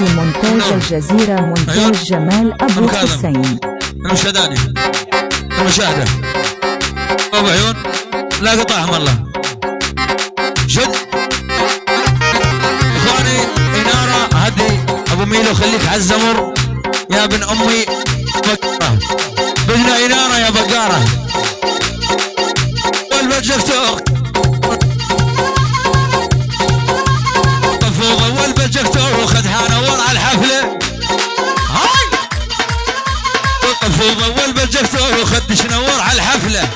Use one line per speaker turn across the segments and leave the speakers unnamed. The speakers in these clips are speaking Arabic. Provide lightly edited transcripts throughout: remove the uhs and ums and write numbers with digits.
في مونتاج الجزيرة مونتاج جمال أبو حسين.
المشاهداني المشاهدة أبو عيون لا قطعهم الله جد إخواني إنارة هدي أبو ميلو خليك عالزمر يا ابن أمي بقارة بدنا إنارة يا بقارة والبجكتور فوق والبجكتور وخدها نور على الحفلة هاي فوق والبجكتور وخدش نور على الحفلة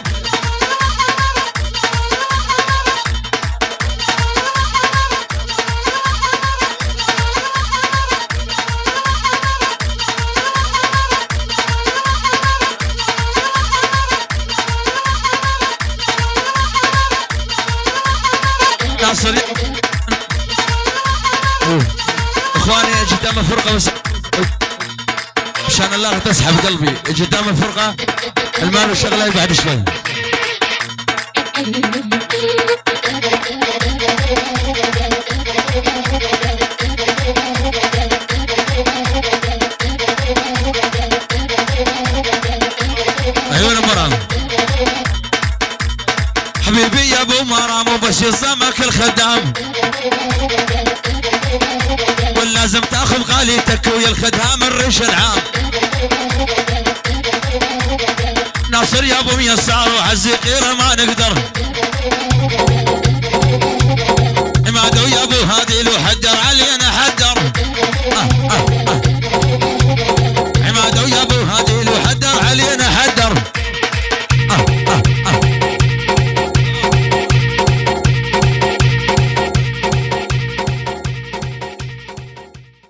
ناصر اخواني قدام الفرقه بس عشان الله تسحب قلبي قدام الفرقه المال والشغله بعد شوي عيون مرام حبيبي يا ابو مرام وبس يصمك الخدام ولازم تاخذ غاليتك ويا الخدام الريش العام ناصر يا ابو ميسار وعزي غيره ما نقدر